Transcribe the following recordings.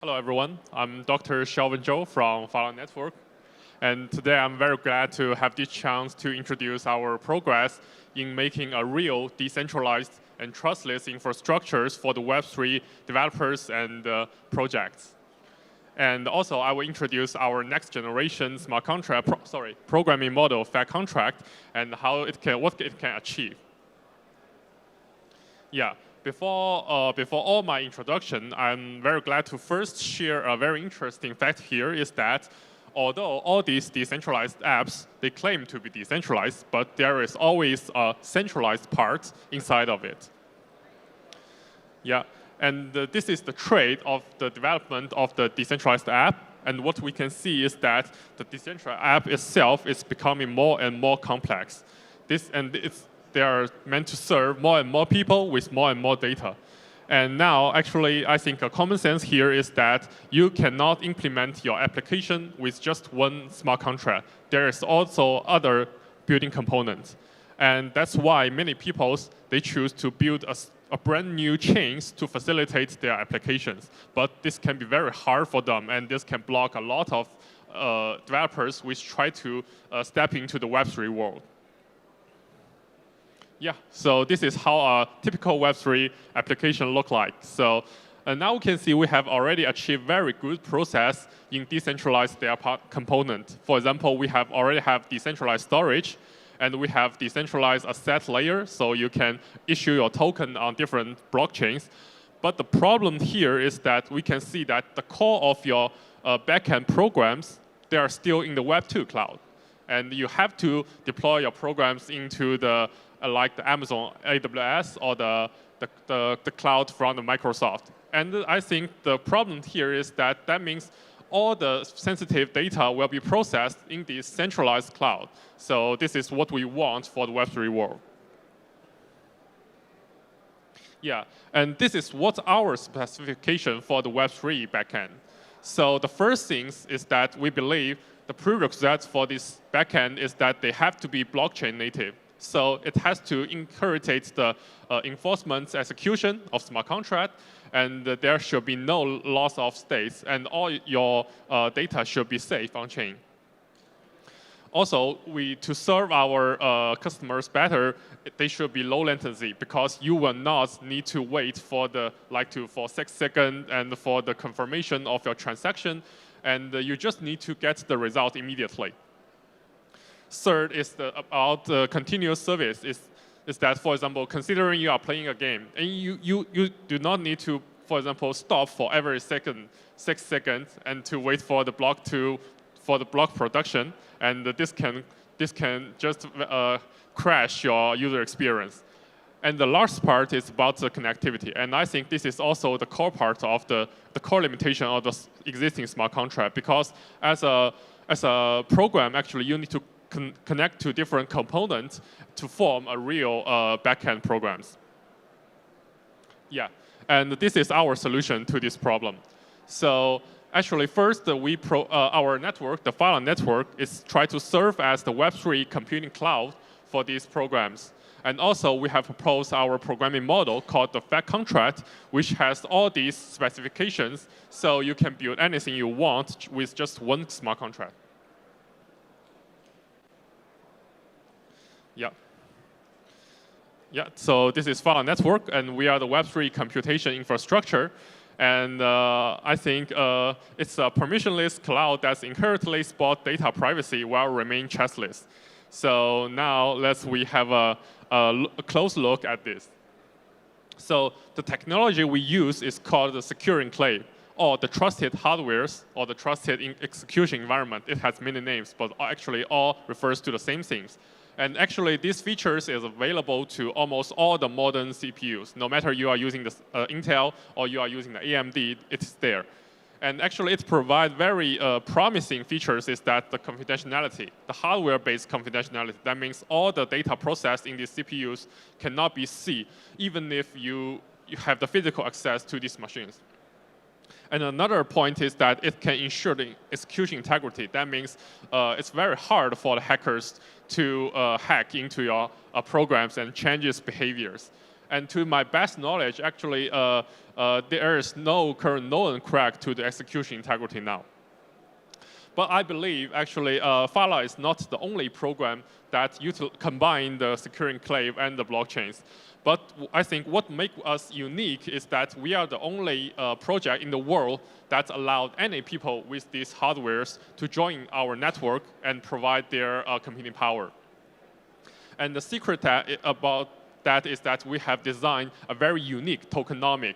Hello, everyone. I'm Dr. Shelven Zhou from Phala Network. And today I'm very glad to have this chance to introduce our progress in making a real decentralized and trustless infrastructures for the Web3 developers and projects. And also, I will introduce our next generation smart contract, programming model, Phat contract, and what it can achieve. Yeah. Before all my introduction, I'm very glad to first share a very interesting fact here is that although all these decentralized apps, they claim to be decentralized, but there is always a centralized part inside of it. Yeah, and this is the trait of the development of the decentralized app. And what we can see is that the decentralized app itself is becoming more and more complex. They are meant to serve more and more people with more and more data. And now, actually, I think a common sense here is that you cannot implement your application with just one smart contract. There is also other building components. And that's why many people, they choose to build a brand new chains to facilitate their applications. But this can be very hard for them, and this can block a lot of developers which try to step into the Web3 world. Yeah, so this is how a typical Web3 application looks like. So now we can see we have already achieved very good process in decentralized their component. For example, we already have decentralized storage, and we have decentralized asset layer, so you can issue your token on different blockchains. But the problem here is that we can see that the core of your backend programs, they are still in the Web2 cloud. And you have to deploy your programs into like the Amazon AWS or the cloud from the Microsoft. And I think the problem here is that means all the sensitive data will be processed in this centralized cloud. So this is what we want for the Web3 world. Yeah, and this is what our specification for the Web3 backend. So the first thing is that we believe the prerequisite for this backend is that they have to be blockchain native. So it has to incorporate the enforcement execution of smart contract, and there should be no loss of states, and all your data should be safe on chain. Also, to serve our customers better, they should be low latency because you will not need to wait for for 6 seconds and for the confirmation of your transaction, and you just need to get the result immediately. Third is about the continuous service. Is that, for example, considering you are playing a game, and you do not need to, for example, stop for every 6 seconds, and to wait for the block production, and this can just crash your user experience. And the last part is about the connectivity, and I think this is also the core part of the core limitation of the existing smart contract, because as a program, actually, you need to connect to different components to form a real backend programs. Yeah, and this is our solution to this problem. So actually, first, our network, the Phala network, is try to serve as the Web3 computing cloud for these programs. And also, we have proposed our programming model called the Phat contract, which has all these specifications, so you can build anything you want with just one smart contract. Yeah. Yeah, so this is Phala Network, and we are the Web3 computation infrastructure. And I think it's a permissionless cloud that's inherently spot data privacy while remain trustless. So now we have a close look at this. So the technology we use is called the secure enclave, or the trusted hardwares, or the trusted execution environment. It has many names, but actually all refers to the same things. And actually, these features is available to almost all the modern CPUs. No matter you are using the Intel or you are using the AMD, it's there. And actually, it provides very promising features is that the confidentiality, the hardware-based confidentiality. That means all the data processed in these CPUs cannot be seen, even if you have the physical access to these machines. And another point is that it can ensure the execution integrity. That means it's very hard for the hackers to hack into your programs and change its behaviors. And to my best knowledge, actually, there is no current known crack to the execution integrity now. But I believe, actually, Phala is not the only program that combine the secure enclave and the blockchains. But I think what makes us unique is that we are the only project in the world that allowed any people with these hardwares to join our network and provide their computing power. And the secret about that is that we have designed a very unique tokenomic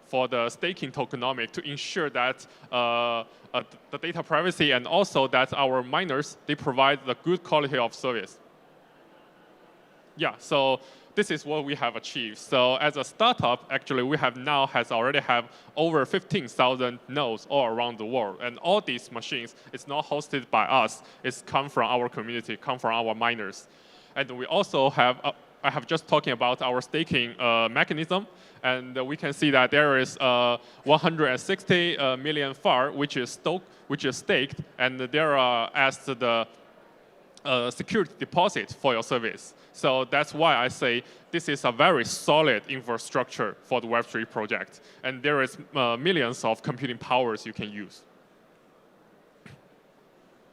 for the staking tokenomic to ensure that the data privacy and also that our miners, they provide the good quality of service. Yeah, so this is what we have achieved. So as a startup, actually, we have now already have over 15,000 nodes all around the world. And all these machines, it's not hosted by us. It's come from our community, come from our miners. And we also have, I have just talking about our staking mechanism. And we can see that there is 160 million Phat, which is staked, and there are as the security deposit for your service. So that's why I say this is a very solid infrastructure for the Web3 project. And there is millions of computing powers you can use.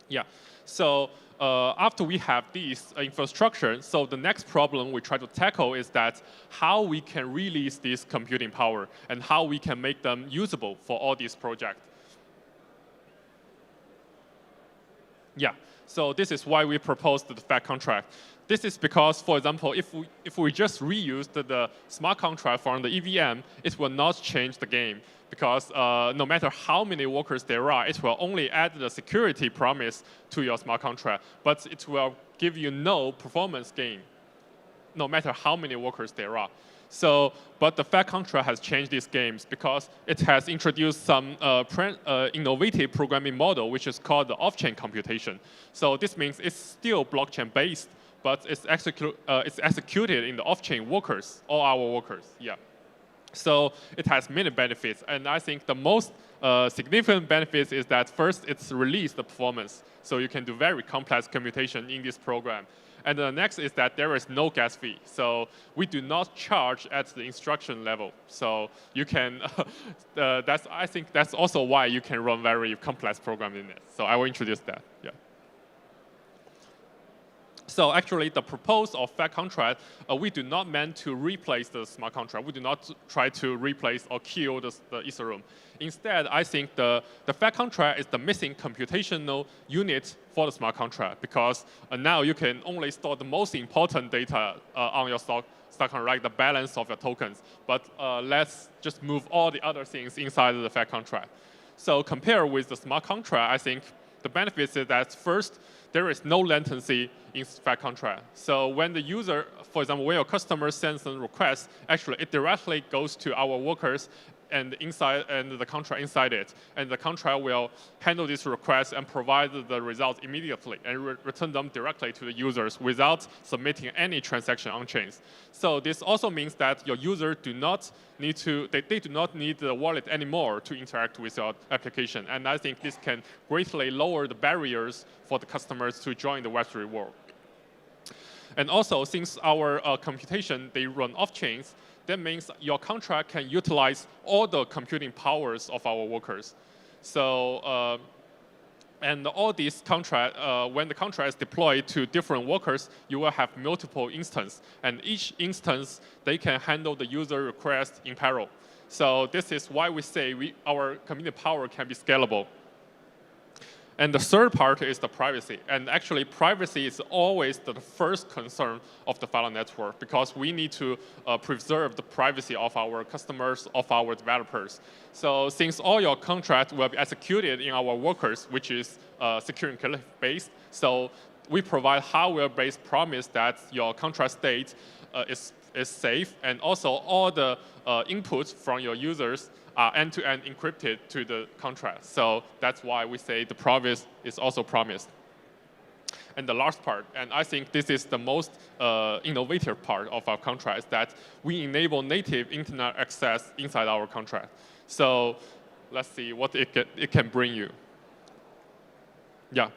Yeah, so after we have these infrastructure, so the next problem we try to tackle is that how we can release this computing power and how we can make them usable for all these projects. Yeah, so this is why we proposed the Phat contract. This is because, for example, if we just reused the smart contract from the EVM, it will not change the game. Because no matter how many workers there are, it will only add the security promise to your smart contract, but it will give you no performance gain, no matter how many workers there are. So, but the Phat contract has changed these games because it has introduced some innovative programming model, which is called the off-chain computation. So this means it's still blockchain-based, but it's executed in the off-chain workers, all our workers, yeah. So it has many benefits, and I think the most significant benefits is that first, it's released the performance, so you can do very complex computation in this program. And the next is that there is no gas fee, so we do not charge at the instruction level. So you can, I think that's also why you can run very complex programs in it. So I will introduce that, yeah. So actually, the proposal of Phat contract, we do not meant to replace the smart contract. We do not try to replace or kill the Ethereum. Instead, I think the Phat contract is the missing computational unit for the smart contract because now you can only store the most important data on your stock contract, like the balance of your tokens. But let's just move all the other things inside of the Phat contract. So compared with the smart contract, I think the benefits is that first, there is no latency in Phat contract. So when the user, for example, when your customer sends a request, actually it directly goes to our workers and the contract inside it. And the contract will handle this request and provide the results immediately and return them directly to the users without submitting any transaction on chains. So this also means that your users do not need to, they do not need the wallet anymore to interact with your application. And I think this can greatly lower the barriers for the customers to join the Web3 world. And also, since our computation, they run off chains, that means your contract can utilize all the computing powers of our workers. So, and all these contract, when the contract is deployed to different workers, you will have multiple instances. And each instance, they can handle the user request in parallel. So this is why we say our computing power can be scalable. And the third part is the privacy. And actually, privacy is always the first concern of the Phala network because we need to preserve the privacy of our customers, of our developers. So since all your contracts will be executed in our workers, which is secure enclave based, so we provide hardware-based promise that your contract state is safe, and also all the inputs from your users are end-to-end encrypted to the contract. So that's why we say the privacy is also promised. And the last part, and I think this is the most innovative part of our contract, is that we enable native internet access inside our contract. So let's see what it can bring you. Yeah.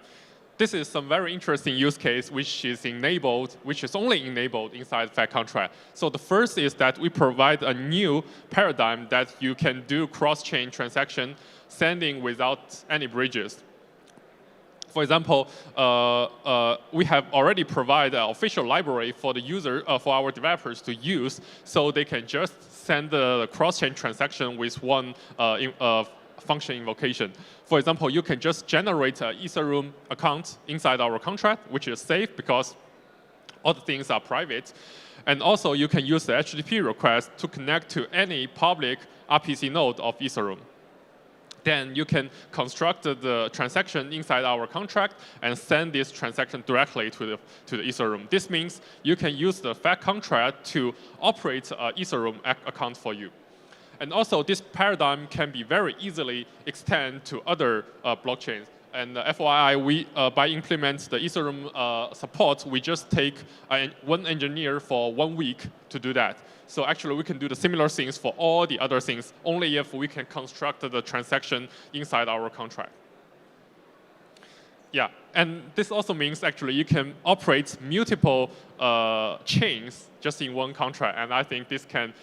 this is some very interesting use case which is only enabled inside Phat contract. So the first is that we provide a new paradigm that you can do cross-chain transaction sending without any bridges. For example, we have already provided an official library for the user, for our developers to use, so they can just send the cross-chain transaction with one function invocation. For example, you can just generate an Ethereum account inside our contract, which is safe because all the things are private. And also, you can use the HTTP request to connect to any public RPC node of Ethereum. Then you can construct the transaction inside our contract and send this transaction directly to the Ethereum. This means you can use the Phat contract to operate an Ethereum account for you. And also, this paradigm can be very easily extended to other blockchains. And FYI, by implementing the Ethereum support, we just take one engineer for 1 week to do that. So actually, we can do the similar things for all the other things, only if we can construct the transaction inside our contract. Yeah, and this also means actually you can operate multiple chains just in one contract, and I think this can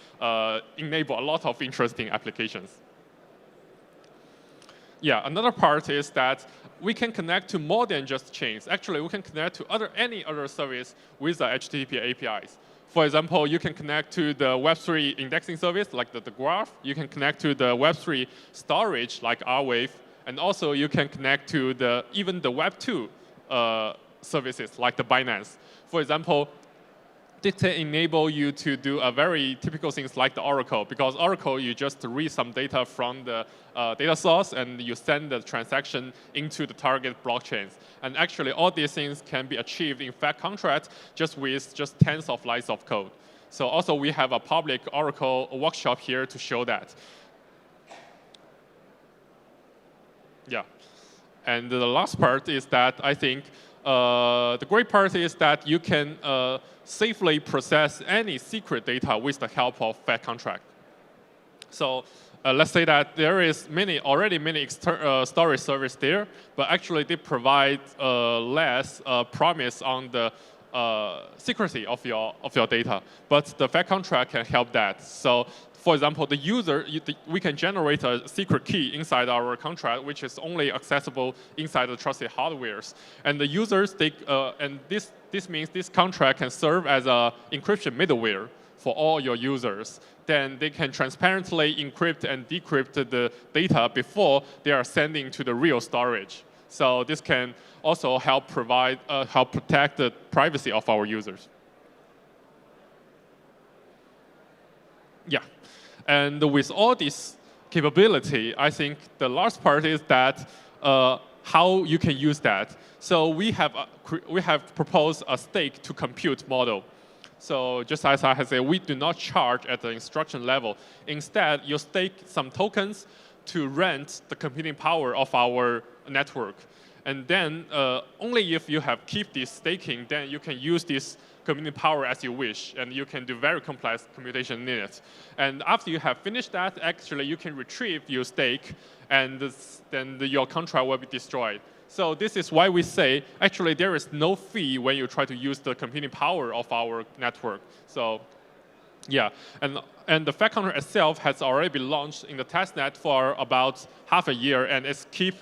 enable a lot of interesting applications. Yeah, another part is that we can connect to more than just chains. Actually, we can connect to any other service with the HTTP APIs. For example, you can connect to the Web3 indexing service, like the graph. You can connect to the Web3 storage, like Rwave. And also, you can connect to even the Web2 services, like the Binance. For example, this can enable you to do a very typical things like the Oracle, because Oracle, you just read some data from the data source and you send the transaction into the target blockchains. And actually, all these things can be achieved in Phat contract with just tens of lines of code. So also, we have a public Oracle workshop here to show that. Yeah. And the last part is that I think the great part is that you can safely process any secret data with the help of Phat contract. So let's say that there is already many storage service there, but actually they provide less promise on the secrecy of your data. But the Phat contract can help that. So for example, the user, we can generate a secret key inside our contract, which is only accessible inside the trusted hardwares. And the users, this means this contract can serve as an encryption middleware for all your users. Then they can transparently encrypt and decrypt the data before they are sending to the real storage. So this can also help protect the privacy of our users. Yeah. And with all this capability, I think the last part is that how you can use that. So we have proposed a stake to compute model. So just as I have said, we do not charge at the instruction level. Instead, you stake some tokens to rent the computing power of our network. And then only if you have keep this staking, then you can use this computing power as you wish, and you can do very complex computation in it. And after you have finished that, actually you can retrieve your stake, and then your contract will be destroyed. So this is why we say, actually there is no fee when you try to use the computing power of our network. So yeah, and the Phat contract itself has already been launched in the testnet for about half a year, and it's keep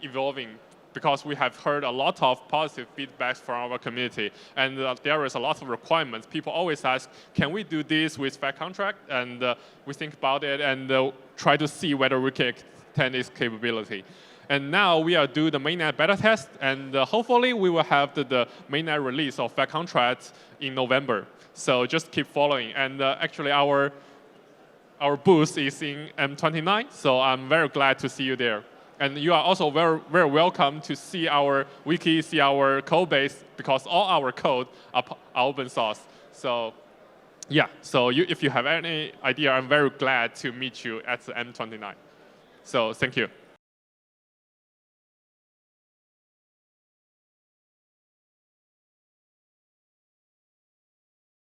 evolving, because we have heard a lot of positive feedback from our community. And there is a lot of requirements. People always ask, can we do this with Phat contract? And we think about it and try to see whether we can extend this capability. And now we are doing the mainnet beta test, and hopefully we will have the mainnet release of Phat contract in November. So just keep following. And actually our booth is in M29, so I'm very glad to see you there. And you are also very, very welcome to see our wiki, see our code base, because all our code are open source. So yeah, so if you have any idea, I'm very glad to meet you at the M29. So thank you.